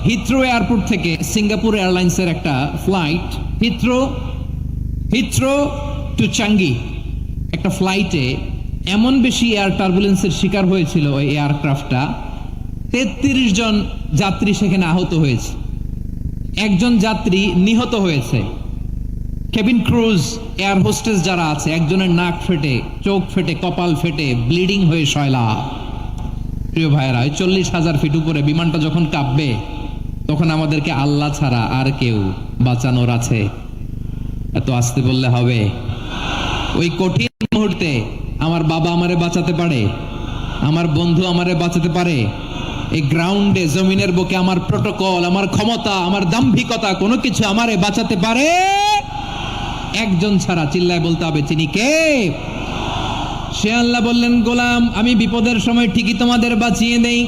Heathrow airport থেকে Singapore এয়ারলাইন্সের একটা ফ্লাইট হিথ্রো টু চাঙ্গি একটা ফ্লাইটে এমন বেশি এয়ার টার্বুলেন্সের শিকার হয়েছিল ওই এয়ারক্রাফটটা, 33 জন যাত্রী সেখানে আহত হয়েছে, একজন যাত্রী নিহত হয়েছে। কেবিন ক্রুজ এয়ার হোস্টেস যারা আছে, একজনের নাক ফেটে, চোখ ফেটে, কপাল ফেটে, ব্লিডিং হয়ে শয়লা। প্রিয় ভাইয়েরা, 40,000 ফিট উপরে বিমানটা যখন কাঁপবে, তখন আমাদেরকে আল্লাহ ছাড়া আর কেউ বাঁচানোর আছে? এত আসতে বললে হবে? ওই কঠিন মুহূর্তে আমার বাবা আমারে বাঁচাতে পারে, আমার বন্ধু আমারে বাঁচাতে পারে। এই গ্রাউন্ডে, জমিনের বুকে আমার প্রোটোকল, আমার ক্ষমতা, আমার দাম্ভিকতা কোনো কিছু আমারে বাঁচাতে পারে? একজন ছাড়া। চিল্লায় বলতে হবে, চিনি কে? সে আল্লাহ বললেন, গোলাম আমি বিপদের সময় ঠিকই তোমাদের বাঁচিয়ে দেই।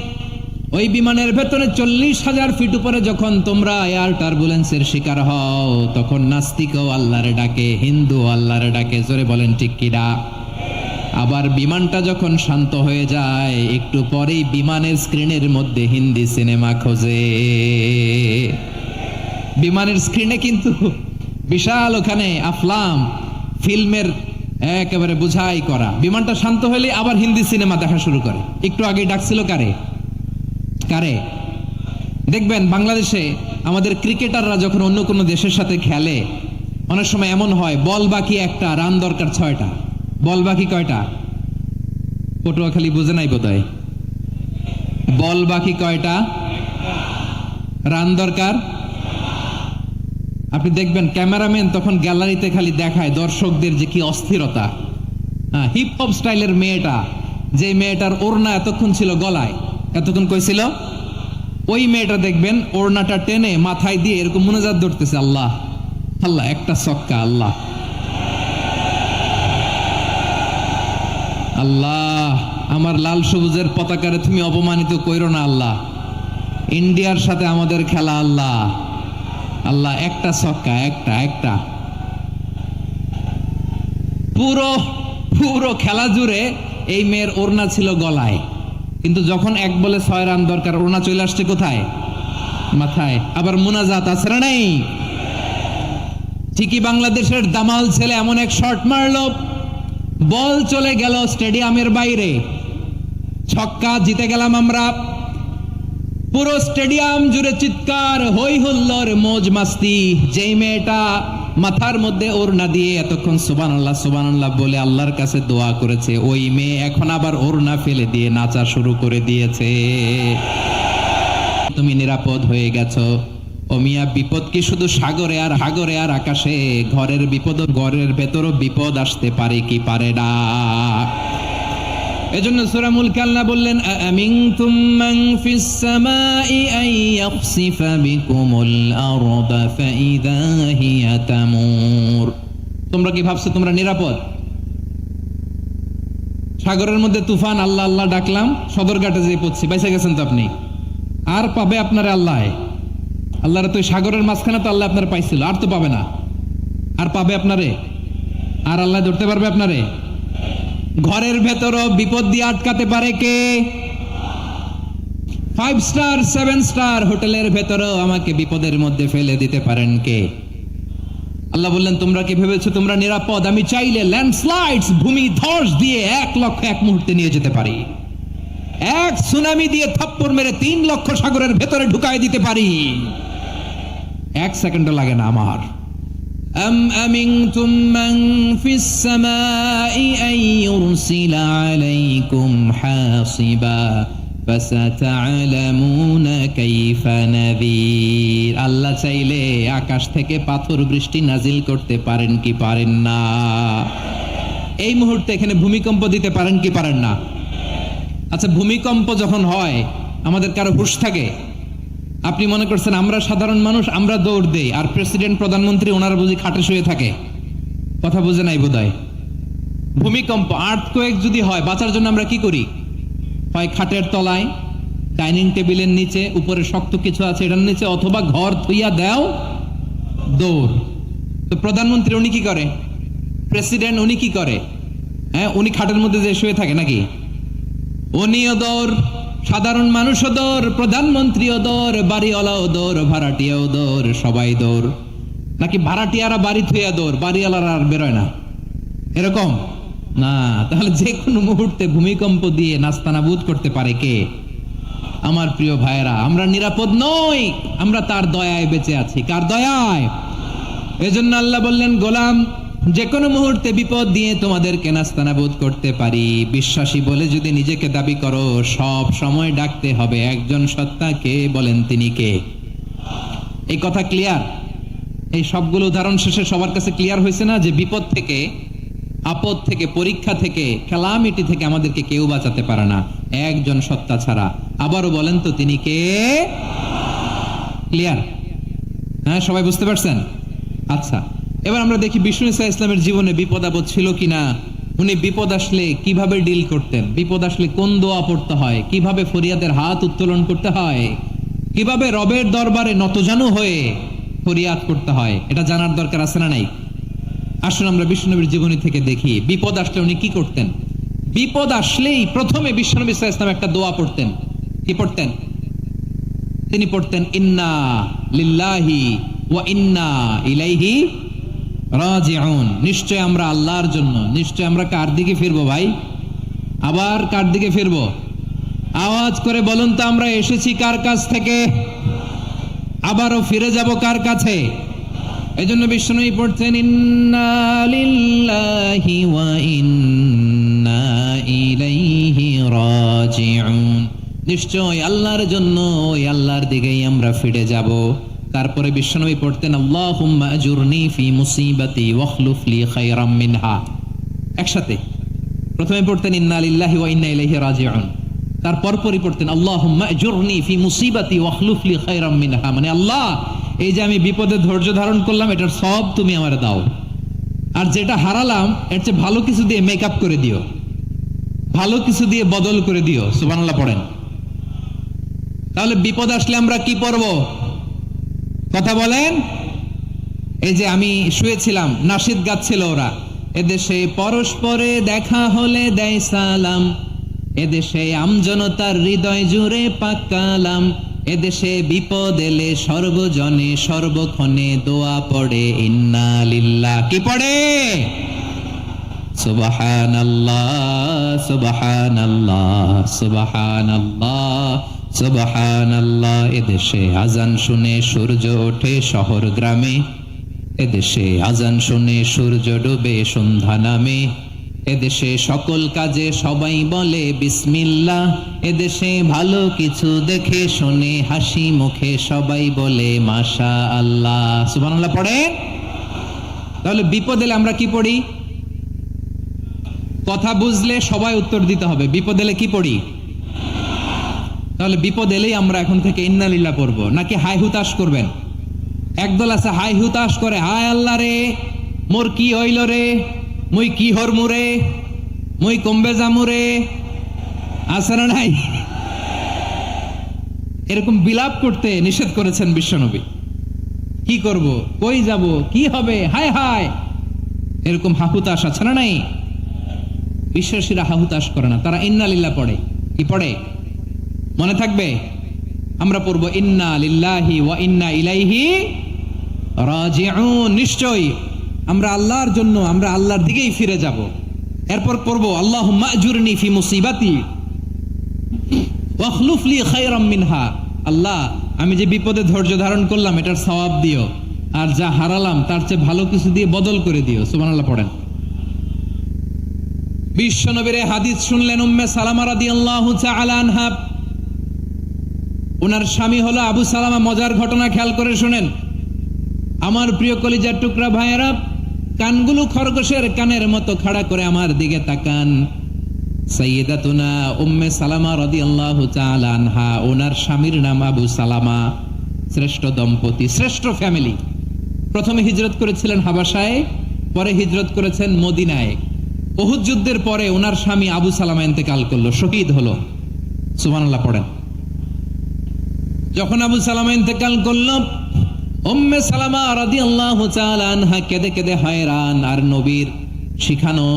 ওই বিমানের ভেতরে 40,000 ফিট উপরে যখন তোমরা এয়ার টার্বুলেন্সের শিকার হও, তখন নাস্তিকও আল্লাহরে ডাকে, হিন্দু আল্লাহরে ডাকে। জোরে বলেন ঠিক কিনা? আবার বিমানটা যখন শান্ত হয়ে যায়, একটু পরেই বিমানের স্ক্রিনের মধ্যে হিন্দি সিনেমা খোঁজে। বিমানের স্ক্রিনে কিন্তু বিশাল ওখানে আফলাম ফিল্মের একেবারে বুঝাই করা। বিমানটা শান্ত হলে আবার হিন্দি সিনেমা দেখা শুরু করে। একটু আগে ডাকছিল কারে? দেখবেন বাংলাদেশে আমাদের ক্রিকেটাররা যখন অন্য কোনো দেশের সাথে খেলে, অনেক সময় এমন হয় বল বাকি একটা, রান দরকার 6টা। বল বাকি কয়টা? পটুয়াখালী বুঝে নাই বোধহয়। বল বাকি কয়টা? রান দরকার। আপনি দেখবেন ক্যামেরাম্যান তখন গ্যালারিতে খালি দেখায় দর্শকদের যে কি অস্থিরতা। হিপ হপ স্টাইলের মেয়েটা, যে মেয়েটার ওড়না এতক্ষণ ছিল গলায়, এতক্ষণ কইছিল, ওই মেয়েটা দেখবেন ওড়নাটা টেনে মাথায় দিয়ে এরকম মুনাজাত ধরতেছে, আল্লাহ আল্লাহ, একটা ছক্কা, আল্লাহ আল্লাহ, আমার লাল সবুজের পতাকারে তুমি অপমানিত কইরো না আল্লাহ, ইন্ডিয়ার সাথে আমাদের খেলা আল্লাহ আল্লাহ, একটা ছক্কা, একটা। পুরো খেলা জুড়ে এই মেয়ের ওড়না ছিল গলায়, কিন্তু যখন 1 বলে 6 রান দরকার, ওড়না চলে আসছে কোথায়? মাথায়। আবার মুনাজাত আছে না নাই? ঠিকই বাংলাদেশের দামাল ছেলে এমন এক শট মারলো, বল চলে গেল স্টেডিয়ামের বাইরে, ছক্কা, জিতে গেলাম আমরা। পুরো স্টেডিয়াম জুড়ে চিৎকার, হই হুল্লোড়, মৌজ মাস্তি। যেই মেয়েটা মাথার মধ্যে ওড়না দিয়ে এতক্ষণ সুবহানাল্লাহ সুবহানাল্লাহ বলে আল্লাহর কাছে দোয়া করেছে, ওই মেয়ে এখন আবার ওড়না ফেলে দিয়ে নাচা শুরু করে দিয়েছে। তুমি নিরাপদ হয়ে গেছো। ও মিয়া, বিপদ কি শুধু সাগরে আর আকাশে? ঘরের বিপদ, ঘরের ভেতরও বিপদ আসতে পারে কি পারে না? এজন্য সূরা মুলক আল্লাহ বললেন, আমিনতুম মান ফিস সামাই আন ইয়াখসিফা বিকুমুল আরদা ফাইযা হিয়া তামুর। তোমরা কি ভাবছো তোমরা নিরাপদ? সাগরের মধ্যে তুফান, আল্লাহ আল্লাহ ডাকলাম, সদরঘাটে যেয়ে পড়ছি, বাইসা গেছেন তো আপনি। আর পাবে আপনারে আল্লাহ? আল্লাহর তো সাগরের মাঝখানে তো আল্লাহ আপনার পাইছিল, আর তো পাবে না। আর পাবে আপনারে? আর আল্লাহ ধরতে পারবে আপনারে? ঘরের ভেতরও বিপদ দিয়ে আটকাতে পারে কে? 5 স্টার 7 স্টার হোটেলের ভেতরও আমাকে বিপদের মধ্যে ফেলে দিতে পারেন কে? আল্লাহ বললেন, তোমরা কি ভেবেছো তোমরা নিরাপদ? আমি চাইলে ল্যান্ডস্লাইডস, ভূমি ধস দিয়ে 1 লক্ষ এক মুহূর্তে নিয়ে যেতে পারি। এক সুনামি দিয়ে থাপ্পড় মেরে 3 লক্ষ সাগরের ভেতরে ঢুকায় দিতে পারি। 1 সেকেন্ডও লাগে না আমার। أم أمنتم من في السماء أن يرسل عليكم حاصبا فستعلمون كيف نذير। আল্লাহ চাইলে আকাশ থেকে পাথর বৃষ্টি নাজিল করতে পারেন কি পারেন না? এই মুহূর্তে এখানে ভূমিকম্প দিতে পারেন কি পারেন না? আচ্ছা, ভূমিকম্প যখন হয় আমাদের কারো হুঁশ থাকে? আপনি মনে করছেন আমরা সাধারণ মানুষ, আমরা দৌড় দেই, আর প্রেসিডেন্ট প্রধানমন্ত্রী ওনারা বুঝি খাটে শুয়ে থাকে? কথা বুঝে নাই বোধহয়। ভূমিকম্প, আর্থকোয়েক যদি হয়, বাঁচার জন্য আমরা কি করি? হয় খাটের তলায়, ডাইনিং টেবিলের নিচে, উপরে শক্ত কিছু আছে এটার নিচে, অথবা ঘর থুইয়া দেও দৌড়। তো প্রধানমন্ত্রী উনি কি করে? প্রেসিডেন্ট উনি কি করে? হ্যাঁ, উনি খাটের মধ্যে যে শুয়ে থাকে নাকি? উনিও দৌড়। সাধারণ মানুষও দৌড়, প্রধানমন্ত্রীও দৌড়, বাড়িওয়ালাও দৌড়, ভাড়াটিয়াও দৌড়, সবাই দৌড়। নাকি ভাড়াটিয়ারা বাড়ি থুইয়া দৌড়, বাড়িওয়ালারা আর বেরোয় না, এরকম না? তাহলে যে কোনো মুহূর্তে ভূমিকম্প দিয়ে নাস্তানাবুদ করতে পারে কে? আমার প্রিয় ভাইয়েরা, আমরা নিরাপদ নই, আমরা তার দয়ায় বেঁচে আছি। কার দয়ায়? এজন্য আল্লাহ বললেন, গোলাম, যে কোনো মুহূর্তে বিপদ দিয়ে তোমাদেরকে নাস্তানাবুদ করতে পারি। বিশ্বাসী বলে যদি নিজেকে দাবি করো, সব সময় ডাকতে হবে একজন সত্তাকে। বলেন তিনি কে? এই কথা ক্লিয়ার? এই সবগুলো উদাহরণ শেষে সবার কাছে ক্লিয়ার হয়েছে না যে বিপদ থেকে, আপদ থেকে, পরীক্ষা থেকে, ক্যালামিটি থেকে আমাদেরকে কেউ বাঁচাতে পারে না একজন সত্তা ছাড়া। আবারও বলেন তো তিনি কে? ক্লিয়ার? হ্যাঁ, সবাই বুঝতে পারছেন? আচ্ছা, এবার আমরা দেখি বিষ্ণু ইসা ইসলামের জীবনে বিপদ আপদ ছিল কিনা। উনি বিপদ আসলে কিভাবে ডিল করতেন, বিপদ আসলে কোন দোয়া পড়তে হয়, কিভাবে ফরিয়াদের হাত উত্তোলন করতে হয়, কিভাবে রবের দরবারে নতজানু হয়ে ফরিয়াদ করতে হয়, এটা জানার দরকার আছে না নাই? আসুন আমরা বিষ্ণুনবীর জীবনী থেকে দেখি বিপদ আসলে উনি কি করতেন। বিপদ আসলেই প্রথমে বিষ্ণুনবী সাল্লাল্লাহু আলাইহি ওয়াসাল্লাম একটা দোয়া পড়তেন। কি পড়তেন? তিনি পড়তেন, ইন্না লিল্লাহি ওয়া ইন্না ইলাইহি রাজিউন। নিশ্চয় আমরা আল্লাহর জন্য, নিশ্চয় আমরা কার দিকে ফিরবো ভাই? আবার কার দিকে ফিরবো? আওয়াজ করে বলুন তো, আমরা এসেছি কার কাছ থেকে, আবারও ফিরে যাব কার কাছে? এজন্য বিষ্ণুই পড়ছেন, ইন্না লিল্লাহি ওয়া ইন্না ইলাইহি রাজিউন। নিশ্চয় আল্লাহর জন্য, ওই আল্লাহর দিকেই আমরা ফিরে যাব। তারপরে বিশ্বনবী পড়তেন, আল্লাহুম্মা আজুরনি ফি মুসিবাতি ওয়াখলুফ লি খায়রাম মিনহা। একসাথে প্রথমে পড়তেন ইন্না লিল্লাহি ওয়া ইন্না ইলাইহি রাজিউন, তারপর পরই পড়তেন আল্লাহুম্মা আজুরনি ফি মুসিবাতি ওয়াখলুফ লি খায়রাম মিনহা। মানে আল্লাহ, এই যে আমি বিপদে ধৈর্য ধারণ করলাম, এটার সব তুমি আমারে দাও, আর যেটা হারালাম এর চেয়ে ভালো কিছু দিয়ে মেকআপ করে দিও, ভালো কিছু দিয়ে বদল করে দিও। সুবহানাল্লাহ পড়েন। তাহলে বিপদ আসলে আমরা কি পড়ব? কথা বলেন। এই যে আমি শুয়েছিলাম, নাশিদ গাচ্ছিল ওরা, এদেশে পরস্পরে দেখা হলে দেয় সালাম, এদেশে আমজনতার হৃদয় জুড়ে পাকালাম, এদেশে বিপদ এলে সর্বজনে সর্বক্ষণে দোয়া পড়ে ইন্না লিল্লাহ। কি পড়ে? সুবহানাল্লাহ সুবহানাল্লাহ সুবহানাল্লাহ সুবহানাল্লাহ। এদেশে আজান শুনে সূর্য ওঠে শহর গ্রামে, এদেশে আজান শুনে সূর্য ডুবে সন্ধ্যা নামে, এদেশে সকল কাজে সবাই বলে বিসমিল্লাহ, এদেশে ভালো কিছু দেখে শুনে হাসি মুখে সবাই বলে মাশা আল্লাহ। সুবহানাল্লাহ পড়ে। তাহলে বিপদ এলে আমরা কি পড়ি? কথা বুঝলে সবাই উত্তর দিতে হবে, বিপদ এলে কি পড়ি? তাহলে বিপদ এলেই আমরা এখন থেকে ইন্না লিল্লাহ পড়বো, নাকি হাই হুতাশ করবেন? একদল আছে হাই হুতাশ করে, হায় আল্লাহ রে, মোর কি হইল রে, মুই কি হরমু রে, মুই কমবে জামু রে, আছে না নাই? এরকম বিলাপ করতে নিষেধ করেছেন বিশ্বনবী। কি করব, কই যাব, কি হবে, হায় হায়, এরকম হাহুতাশ আছে না নাই? বিশ্বাসীরা হাহুতাশ করে না, তারা ইন্না লিল্লাহ পড়ে। কি পড়ে? মনে থাকবে, আমরা পড়ব ইন্না লিল্লাহি ওয়া ইন্না ইলাইহি রাজিউন। নিশ্চয় আমরা আল্লাহর জন্য, আমরা আল্লাহর দিকেই ফিরে যাব। এরপর পড়ব আল্লাহুম্মা আজুরনি ফি মুসিবাতি ওয়াখলুফ লি খায়রাম মিনহা। আল্লাহ, আমি যে বিপদে ধৈর্য ধারণ করলাম এটার সওয়াব দিও, আর যা হারালাম তার চেয়ে ভালো কিছু দিয়ে বদল করে দিও। সুবহানাল্লাহ পড়েন। বিশ্বনবীর হাদিস শুনলেন উম্মে সালামা রাদিয়াল্লাহু তাআলা আনহা। ওনার স্বামী হলো আবু সালামা। মজার ঘটনা খেয়াল করে শুনেন আমার প্রিয় কলিজার টুকরা ভাইয়েরা। কানগুলো খরগোশের কানের মতো খাড়া করে আমার দিকে তাকান। সাইয়্যিদাতুনা উম্মে সালামা রাদিয়াল্লাহু তাআলা আনহা, ওনার স্বামীর নাম আবু সালামা। শ্রেষ্ঠ দম্পতি, শ্রেষ্ঠ ফ্যামিলি। প্রথমে হিজরত করেছিলেন হাবাসায়, পরে হিজরত করেছেন মদিনায়। উহুদ যুদ্ধের পরে ওনার স্বামী আবু সালামা ইন্তেকাল করলো, শহীদ হলো। সুবহানাল্লাহ পড়েন। যখন আবু সালামা ইন্তেকাল করলো, উম্মে সালামা রাদিয়াল্লাহু তাআলা আনহা কেঁদে কেঁদে হয়রান। আর নবীর শিখানো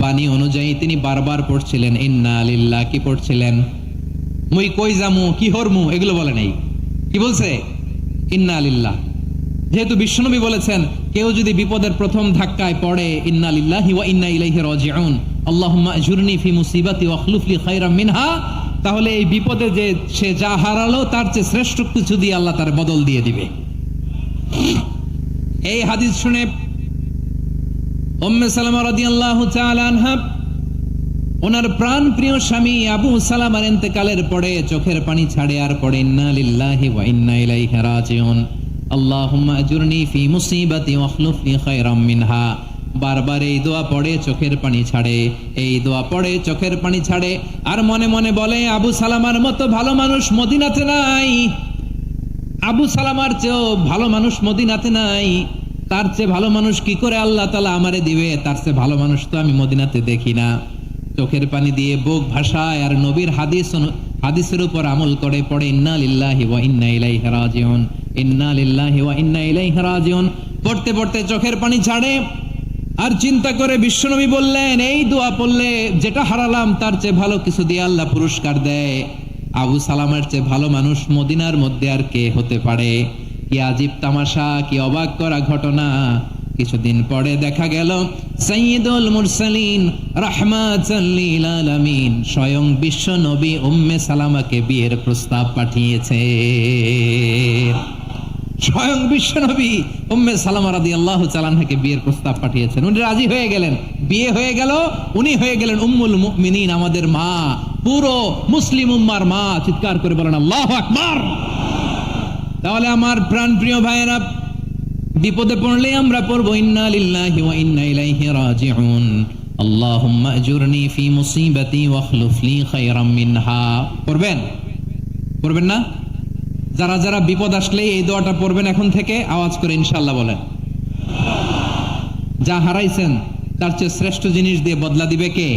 বাণী অনুযায়ী তিনি বারবার পড়ছিলেন ইন্না লিল্লাহ। কি পড়ছিলেন? মুই কই যামু কি হরমু এগুলো বলে নাই। কি বলছে? ইন্না লিল্লাহ। যেহেতু বিশ্বনবী বলেছেন কেউ যদি বিপদের প্রথম ধাক্কায় পড়ে ইন্না লিল্লাহি ওয়া ইন্না ইলাইহি রাজিউন, আল্লাহুম্মা আজুরনি ফি মুসিবাতি ওয়া আখলুফ লি খায়রাম মিনহা, তাহলে এই বিপদে যে সে যা হারালো তার চেয়ে শ্রেষ্ঠ কিছু দিয়ে আল্লাহ তার বদল দিয়ে দিবে। এই হাদিস শুনে উম্মে সালামা রাদিয়াল্লাহু তাআলা আনহা ওনার প্রাণ প্রিয় স্বামী আবু সালামার ইন্তেকালের পরে চোখের পানি ছাড়ে আর পড়ে ইন্না লিল্লাহি ওয়া ইন্না ইলাইহি রাজিউন, আল্লাহুম্মা আজুরনি ফি মুসিবাতি ওয়া আখলুফ লি খায়রাম মিনহা। বারবার এই দোয়া পড়ে চোখের পানি ছাড়ে, এই দোয়া পড়ে চোখের পানি ছাড়ে, আর মনে মনে বলে আবু সালামার মতো ভালো মানুষ মদিনাতে নাই, আবু সালামার চেয়েও ভালো মানুষ মদিনাতে নাই, তার চেয়ে ভালো মানুষ কি করে আল্লাহ তাআলা আমারে দিবে, তার চেয়ে ভালো মানুষ তো আমি মদিনাতে দেখি না। চোখের পানি দিয়ে বুক ভাসায় আর নবীর হাদিসের উপর আমল করে পড়ে ইন্না লিল্লাহি ওয়া ইন্না ইলাইহি রাজিউন, ইন্না লিল্লাহি ওয়া ইন্না ইলাইহি রাজিউন। পড়তে পড়তে চোখের পানি ছাড়ে আর চিন্তা করে বিশ্বনবী বললেন এই দোয়া পড়লে যেটা হারালাম তার চেয়ে ভালো কিছু দিয়ে আল্লাহ পুরস্কার দেয়। আবু সালামের চেয়ে ভালো মানুষ মদিনার মধ্যে আর কে হতে পারে? কি আজীব তামাশা, কি অবাক করা ঘটনা। কিছুদিন পরে দেখা গেল সাইয়্যিদুল মুরসালিন রাহমাতাল লিল আলামিন স্বয়ং বিশ্ব নবী উম্মে সালামাকে বিয়ের প্রস্তাব পাঠিয়েছে। স্বয়ং বিশ্ব নবী উম্মে সালামা রাদিয়াল্লাহু তাআলা আনহাকে বিয়ের প্রস্তাব পাঠিয়েছেন। উনি রাজি হয়ে গেলেন, বিয়ে হয়ে গেল, উনি হয়ে গেলেন উম্মুল মুমিনিন, আমাদের মা, পুরো মুসলিম উম্মার মা। চিৎকার করে বলেন আল্লাহু আকবার। তাহলে আমার প্রাণ প্রিয় ভাইয়েরা, বিপদে পড়লে আমরা পড়বো ইন্না লিল্লাহি ওয়া ইন্না ইলাইহি রাজিউন, আল্লাহুম্মা আজুরনি ফি মুসিবাতি ওয়া আখলুফ লি খায়রাম মিনহা। পড়বেন? পড়বেন না? যারা যারা বিপদ আসলে এই দোয়াটা পড়বেন এখন থেকে আওয়াজ করে ইনশাআল্লাহ বলেন। যা হারাইছেন তার চেয়ে শ্রেষ্ঠ জিনিস দিয়ে বদলা দিবে কে?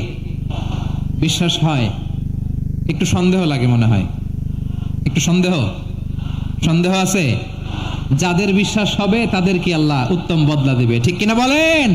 বিশ্বাস হয়? একটু সন্দেহ লাগে মনে হয়, একটু সন্দেহ আছে? যাদের বিশ্বাস হবে তাদের কি আল্লাহ উত্তম বদলা দিবে, ঠিক কিনা বলেন?